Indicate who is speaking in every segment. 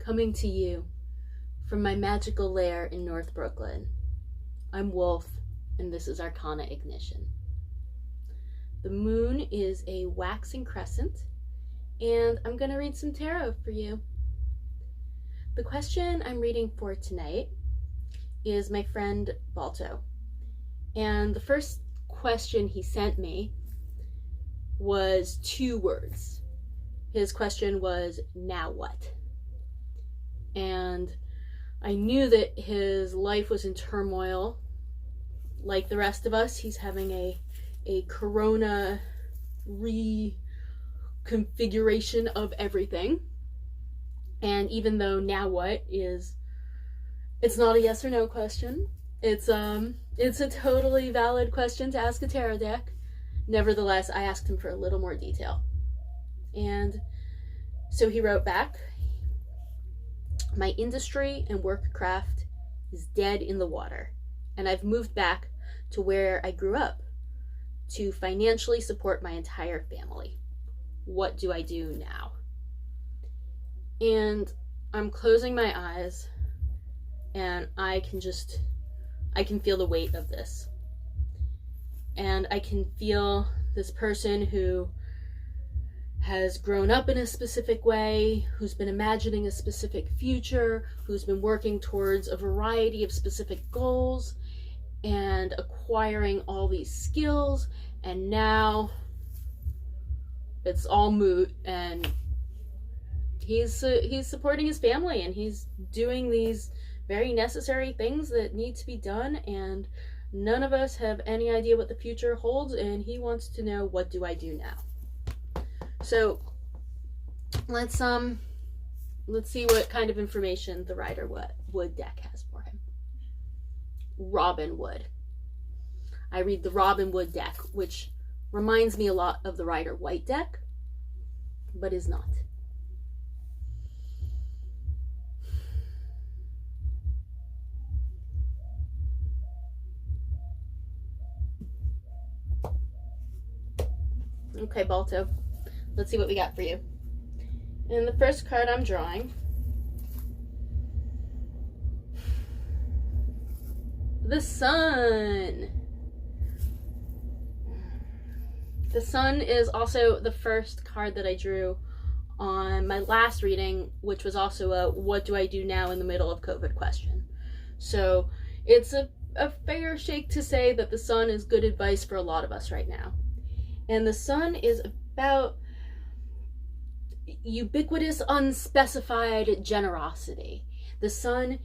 Speaker 1: coming to you from my magical lair in North Brooklyn. I'm Wolf, and this is Arcanaignition. The moon is a waxing crescent, and I'm going to read some tarot for you. The question I'm reading for tonight is my friend Balto. And the first question he sent me was 2 words. His question was, now what? And I knew that his life was in turmoil. Like the rest of us, he's having a corona reconfiguration of everything. And even though now what is, it's not a yes or no question. It's a totally valid question to ask a tarot deck. Nevertheless, I asked him for a little more detail. And so he wrote back, my industry and work craft is dead in the water, and I've moved back to where I grew up to financially support my entire family. What do I do now? And I'm closing my eyes, and I can feel the weight of this. And I can feel this person who has grown up in a specific way, who's been imagining a specific future, who's been working towards a variety of specific goals and acquiring all these skills, and now it's all moot, and he's supporting his family, and he's doing these very necessary things that need to be done, and none of us have any idea what the future holds, and he wants to know, what do I do now? So let's see what kind of information the Rider Wood deck has for him. Robin Wood. I read the Robin Wood deck, which reminds me a lot of the Rider White deck, but is not. Okay, Balto. Let's see what we got for you. And the first card I'm drawing, the Sun. The Sun is also the first card that I drew on my last reading, which was also a what do I do now in the middle of COVID question. So it's a fair shake to say that the Sun is good advice for a lot of us right now. And the Sun is about ubiquitous, unspecified generosity. The Sun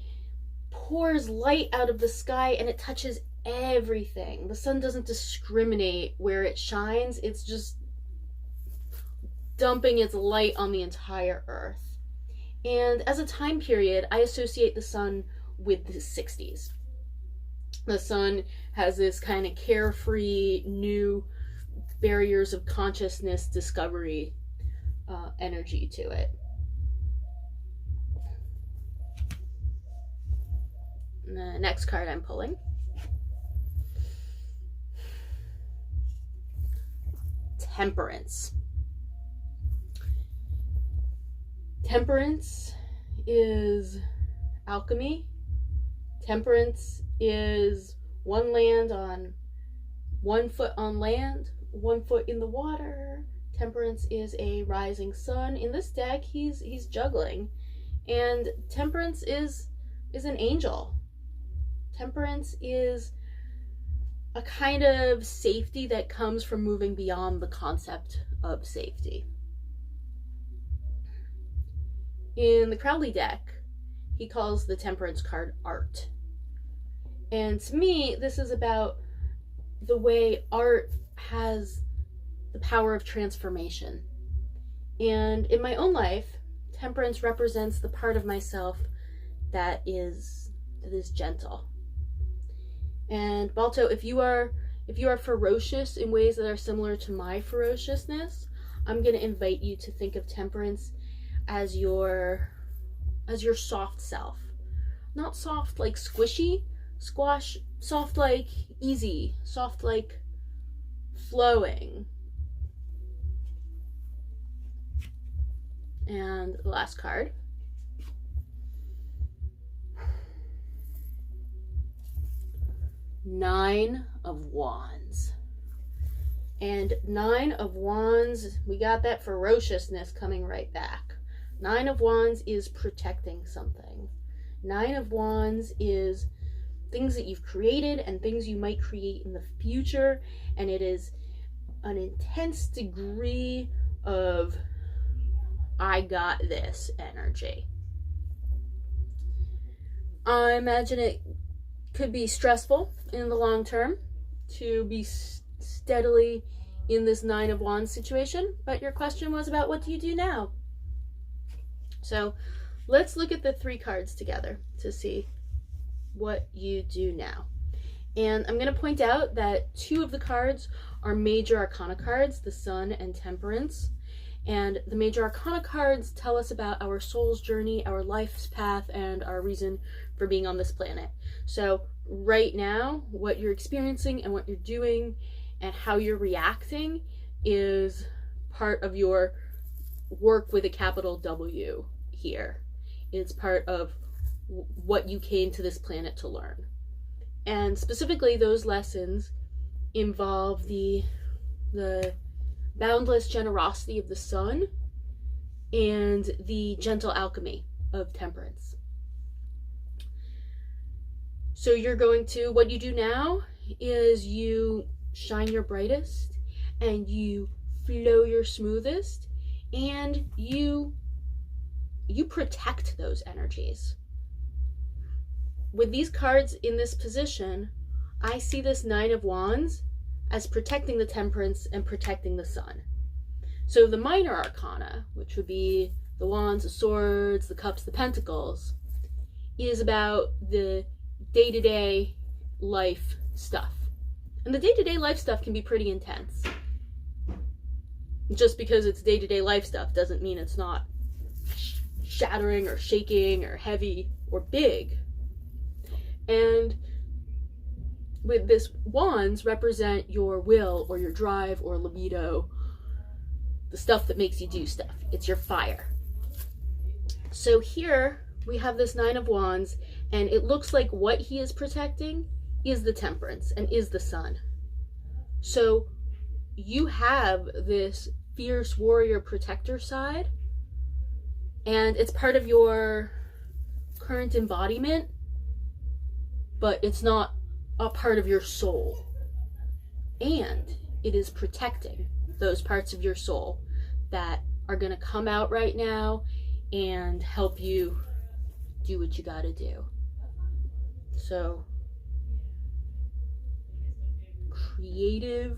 Speaker 1: pours light out of the sky and it touches everything. The Sun doesn't discriminate where it shines. It's just dumping its light on the entire earth. And as a time period, I associate the Sun with the 60s. The Sun has this kind of carefree, new barriers of consciousness discovery energy to it. The next card I'm pulling, Temperance. Temperance is alchemy. Temperance is one foot on land, 1 foot in the water. Temperance is a rising sun. In this deck, he's juggling, and Temperance is an angel. Temperance is a kind of safety that comes from moving beyond the concept of safety. In the Crowley deck, he calls the Temperance card art. And to me, this is about the way art has the power of transformation. And in my own life, Temperance represents the part of myself that is gentle. And Balto, if you are ferocious in ways that are similar to my ferociousness, I'm going to invite you to think of Temperance as your soft self. Not soft like squishy, squash, soft like easy, soft like flowing. And the last card, Nine of Wands. And Nine of Wands, we got that ferociousness coming right back. Nine of Wands is protecting something. Nine of Wands is things that you've created and things you might create in the future, and it is an intense degree of I got this energy. I imagine it could be stressful in the long term to be steadily in this Nine of Wands situation, but your question was about what do you do now? So let's look at the three cards together to see what you do now. And I'm going to point out that two of the cards are major arcana cards, the Sun and Temperance. And the major arcana cards tell us about our soul's journey, our life's path, and our reason for being on this planet. So right now, what you're experiencing and what you're doing and how you're reacting is part of your work with a capital W here. It's part of what you came to this planet to learn. And specifically, those lessons involve the boundless generosity of the Sun and the gentle alchemy of Temperance. So you're going to, what you do now is you shine your brightest and you flow your smoothest, and you protect those energies. With these cards in this position, I see this Nine of Wands as protecting the Temperance and protecting the Sun. So the minor arcana, which would be the Wands, the Swords, the Cups, the Pentacles, is about the day-to-day life stuff. And the day-to-day life stuff can be pretty intense. Just because it's day-to-day life stuff doesn't mean it's not shattering or shaking or heavy or big. And with this, wands represent your will or your drive or libido, the stuff that makes you do stuff. It's your fire. So here we have this Nine of Wands, and it looks like what he is protecting is the Temperance and is the Sun. So you have this fierce warrior protector side, and it's part of your current embodiment, but it's not a part of your soul. And it is protecting those parts of your soul that are going to come out right now and help you do what you got to do. So, creative,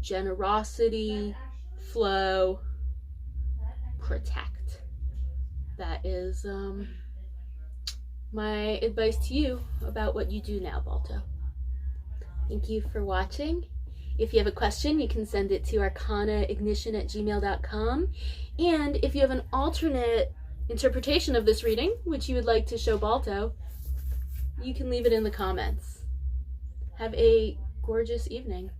Speaker 1: generosity, flow, protect. That is my advice to you about what you do now, Balto. Thank you for watching. If you have a question, you can send it to arcanaignition@gmail.com. And if you have an alternate interpretation of this reading, which you would like to show Balto, you can leave it in the comments. Have a gorgeous evening.